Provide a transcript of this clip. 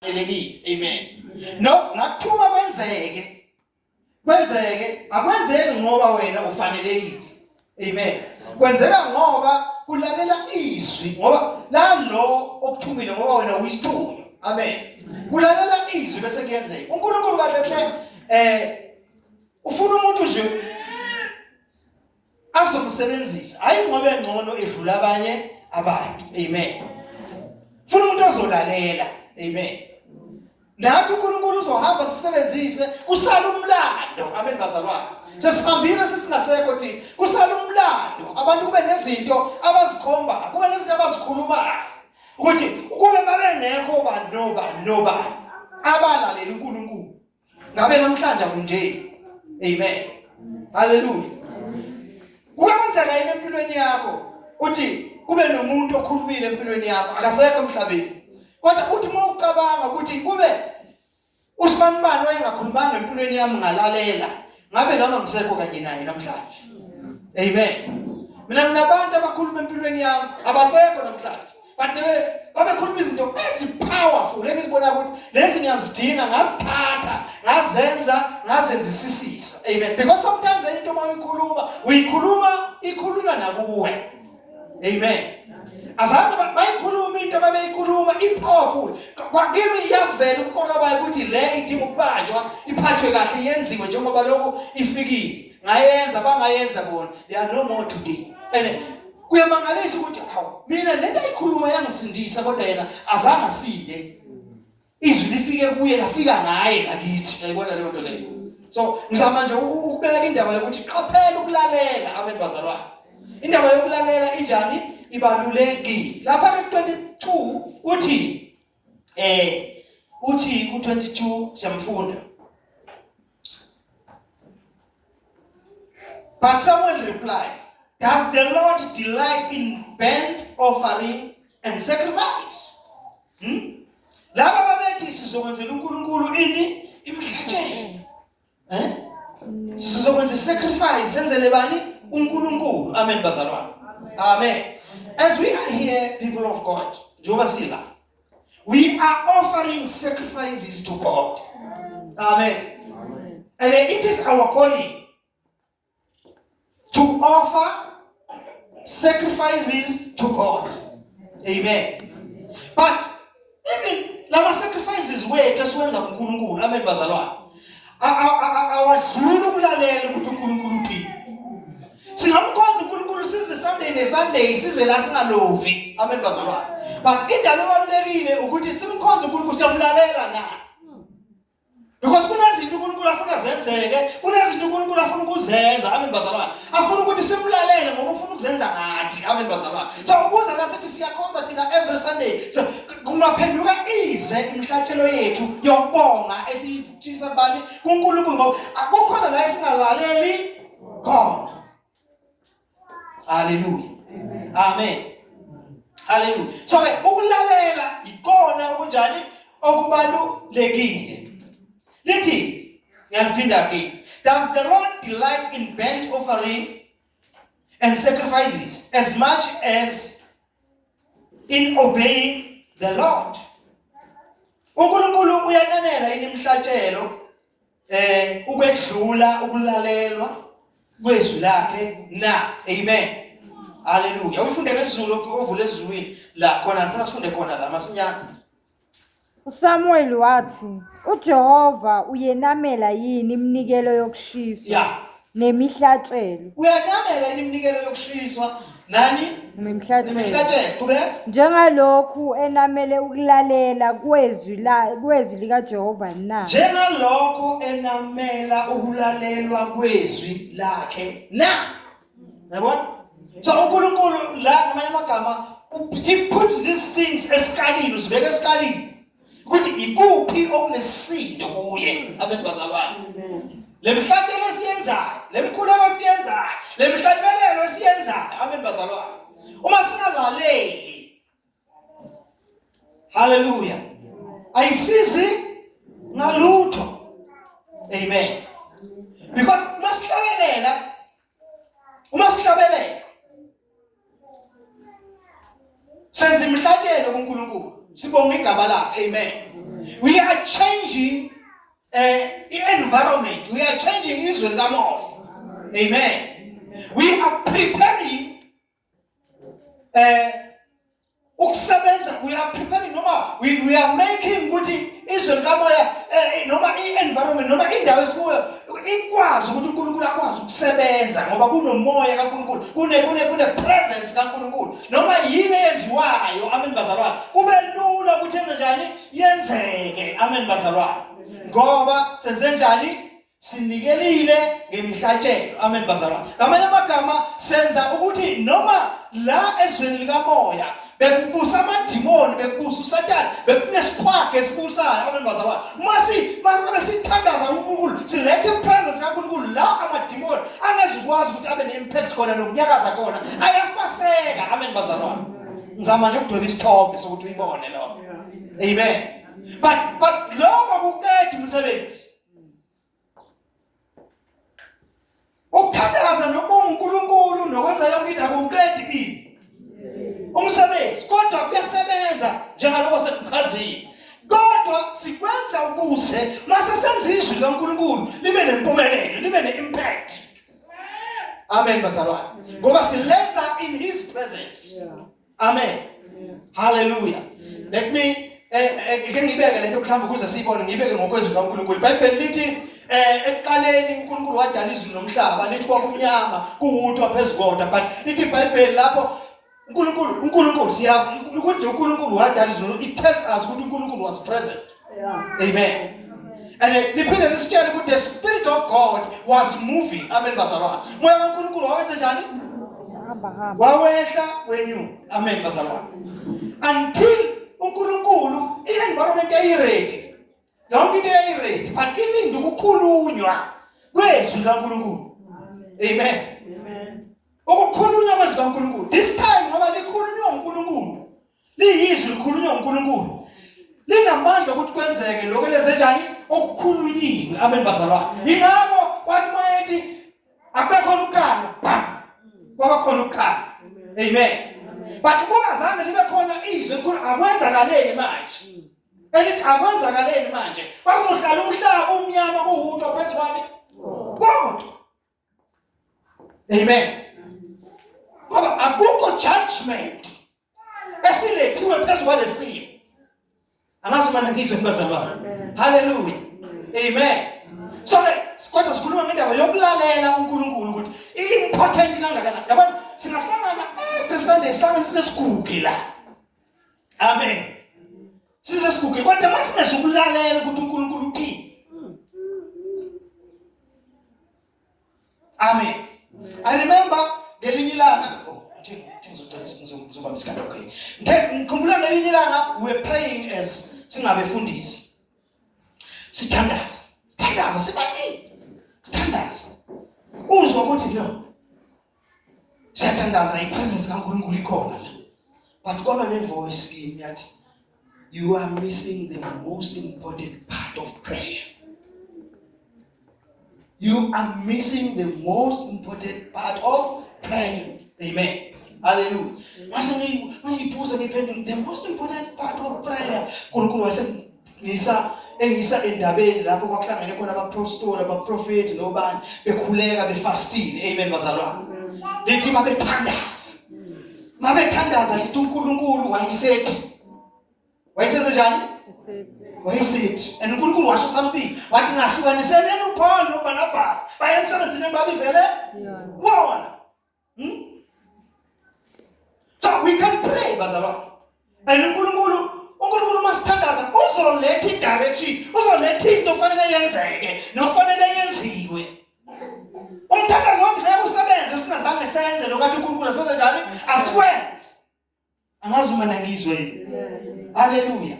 eleki. Amen. No, nakuthuma kwenzeke akwenzeki ngoba wena ufanelekile. Amen. Kwenzeka ngoba kulalela izwi ngoba lalo okuthumile ngoba wena uyisithunywa. Amen. Kulalela izwi bese kuyenzeka. uNkulunkulu kahle ufuna umuntu nje azomsebenzisa hayi ngoba engcono edlula abanye abantu. Amen. Ufuna umuntu ozolalela. Amen. Nathi uNkulunkulu uzohamba sisebenzise kusala umlando. Amen bazalwane. Sesihambile sesingasekho thina. Kusala umlando. Abantu kube nezinto abazikhomba, kube nezinto abazikhulumayo. Ukuthi kube babengekho noba abalalela uNkulunkulu. Ngabe namhlanje kunje. Amen. Hallelujah. Uyakwenzeka yini empilweni yakho? Uthi kube nomuntu okhulumile empilweni yakho akasekho emhlabeni. Kodwa uthi uma ucabanga ukuthi kube usibanibani wayengakhulumanga empilweni yami ngalalela, ngabe noma ngisekho kanye naye namhlanje. Amen. Mina nginabantu abakhuluma empilweni yami abasekho namhlanje. Kanti babekhuluma izinto ezi-powerful ebizibona ukuthi lezi ngiyazidinga, ngazithatha, ngazenzisisisa. Amen. Because sometimes into uma ikhulunywa nakuwe. Amen. Azange bayikhuluma into ababeyikhuluma i-powerful. Kwakimi iyavela ukubona bayo ukuthi le idinga ukubanjwa, iphathwe kahle, yenziwe njengoba lokho ifikile. Ngayenza bangayenza bona. They are no more today. Kuyamangalisa ukuthi hawu mina lento ayikhuluma yangisindisa kodwa yena azange asinde. Izwi lifike kuye lafika ngaye ngakithi. Uyayibona leyo nto leyo. So ngizama nje ukubeka indaba yokuthi qaphela ukulalela. Amen bazalwane. Indaba yokulalela injani ibalulekile. Lapha ku-22 uthi ku-22 siyamfunda. But Samuel replied, "Does the Lord delight in burnt offering and sacrifice?" Laba babethi sizokwenzela uNkulunkulu ini imihlatshelo. Sizokwenza sacrifice senzele bani uNkulunkulu. Amen bazalwane. Amen. As we are here, people of God, Jehovah Sila, we are offering sacrifices to God. Amen. And it is our calling to offer sacrifices to God. Amen. But even lama sacrifices wethu esiwenza kuNkulunkulu. Amen bazalwane. Awadlula ukulalela ukuthi uNkulunkulu uthini. Singamkhoza uNkulunkulu size Sunday size la singalovi. Amen bazalwane. But indaba ebalulekile ukuthi simkhonze uNkulunkulu siyamlalela na. Because kunezinto uNkulunkulu afuna zenzeke, kunezinto uNkulunkulu afuna ukuzenza. Amen bazalwane. Afuna ukuthi simlalele ngoba ufuna ukuzenza ngathi. Amen bazalwane. So ukuze la sithi siyakhonza thina every Sunday. So kungaphenduka ize imihlatshelo yethu yokubonga esithisa bani kuNkulunkulu ngoba akukhona la esingalaleli khona. Hallelujah. Amen. Hallelujah. So ukulalela ikona okunjani okubalulekile. Lithi ngiyaphinda ke. Does the Lord delight in burnt offering and sacrifices as much as in obeying the Lord? uNkulunkulu uyananela imihlatshelo ukwedlula ukulalelwa kwezwi lakhe na. Amen. Hallelujah. Ufunde ngesiZulu ovule ezizwini la khona ngifuna sifunde khona la masinyana. uSamuel wathi uJehova uyenamela yini iminikelo yokushiswa nemihlatshelo? Uyanamela yini iminikelo yokushiswa nani nemihlatshelo? Qhubeka. Njengalokhu enamele ukulalela kwezwi likaJehova na. Njengalokho enamela ukulalelwa kwezwi lakhe na. Yabona? So uNkulunkulu la ngamanye amagama he puts these things eskalini, uzibeka eskalini. Ukuthi ikuphi okunesisindo kuye. Abantu bazalwane. Le mihlatshelo esiyenzayo, le mikhuleko esiyenzayo, le mihlatshelo esiyenzayo, abantu bazalwane. Uma singalaleli. Hallelujah. Ayisizi ngalutho. Amen. Because uma sihlabelela senze imihlatshelo kuNkulunkulu. Sibonga igama lakhe. Amen. We are changing environment. We are changing Israel kamoya. Amen. We are preparing ukusebenza. We are preparing noma we are making ukuthi Israel kamoya noma environment noma indawo esikuyo ikwazi ukuthi uNkulunkulu akwazi ukusebenza ngoba kunomoya kaNkulunkulu, kune presence kaNkulunkulu. Noma yini eyenziwayo, amen bazalwane, kube lula ukuthi yenze njani, yenzeke, amen bazalwane. Ngoba senze njani, sinikelile ngemihlatshelo, amen bazalwane. Ngamanye amagama senza ukuthi noma la ezweni likamoya bekubusa amadimoni, bekubusa uSathane, bekunesiphaga esibusayo, amen bazalwane. Mase sithandaza uNkulunkulu, silethe presence kaNkulunkulu la amadimoni angezukwazi ukuthi abe neimpact khona nokunyakaza khona, ayafaseka, amen bazalwane. Ngizama nje ukudweba isithombe sokuthi uyibone lo. Amen. But lokho kuqeda umsebenzi. Ukuthandaza nokubonga uNkulunkulu nokwenza yonke into akuqedi umsebenzi, kodwa kuyasebenza njengaloko sekuchazile. Kodwa sikwenza ukuze mase senza izwi likaNkulunkulu libe nempumelelo, libe neimpact. Amen bazalwane. Ngoba silenza in his presence. Amen. Hallelujah. Let me ike ngibeke lento mhlawumbe ukuze siyibone, ngibeke ngokwezwi kaNkulunkulu. iBhayibheli lithi ekuqaleni uNkulunkulu wadala izulu nomhlaba, lithi kwakumnyama kuwudwa phezukota. But lithi iBhayibheli lapho uNkulunkulu siya ukuthi uNkulunkulu wadala izulu, it tells us ukuthi uNkulunkulu was present. Amen. And liphinde lisitshele ukuthi the Spirit of God was moving. Amen bazalwane. Moya kaNkulunkulu wawenza njani? Wawehla wenyuka. Amen bazalwane. Until uNkulunkulu i-environment yayiready, yonke into yayiready, but ilinde ukukhulunywa kwezwi kaNkulunkulu. Amen. Ukukhulunywa kwezwi kaNkulunkulu this time ngoba likhulunywa uNkulunkulu, liyizwi likhulunywa uNkulunkulu, linamandla ukuthi kwenzeke lokho lenze njani okukhulunyiwe. Amen bazalwane. Ingakho kwathi mayethi akubekhona ukukhala, bam, kwabakhona ukukhala. Amen. But kungazange libe khona izwi enkulu akwenzakaleni manje. Elithi akwenzakaleni manje. Bazohlala umhlaba umnyama kuwudwa phezulu kodwa. Amen. Ngoba akukho judgment esilethiwe phezulu kwalesimo. Angazi mana ngizwe bazalwane. Hallelujah. Amen. So kodwa sikhuluma ngendaba yokulalela uNkulunkulu ukuthi important kangakanani. Yabona singahlangana every Sunday sihlangana sisesiguge la. Amen. Sisesiguge kodwa mase ukulalela ukuthi uNkulunkulu uthini. Amen. I remember ngelinye ilanga ngizobamba isikhathi okay. Ngikhumbula ngelinye ilanga we were praying as singabefundisi. Sithandaza sibaningi. Sithandaza. Uzwa ukuthi no. Siyathandaza ipresence kaNkulunkulu ikhona la. But kwaba ne voice kimi yathi you are missing the most important part of prayer. You are missing the most important part of prayer. Amen. Hallelujah. Mase ngiyibuza ngiphendula the most important part of prayer. uNkulunkulu engisa endabeni lapho kwakuhlangene khona abaprostoli, abaprofeti nobani bekhuleka befastile. Amen bazalwane. Lithi mabethandaza lithi uNkulunkulu wayisenze njani? Wayisethi. And uNkulunkulu washo something. Wathi ngahlukaniseni uPaul noBarnabas bayemsebenzini babizele wona. So we can pray bazalwane. And uNkulunkulu masithandaza uzoletha direction, uzoletha into ofanele yenzeke nofanele yenziwe. Umthandazo wathi ngeke usebenze singazange senze lokathi uNkulunkulu asenze njani? Asikwenze. Angazi uma ngizwe. Hallelujah.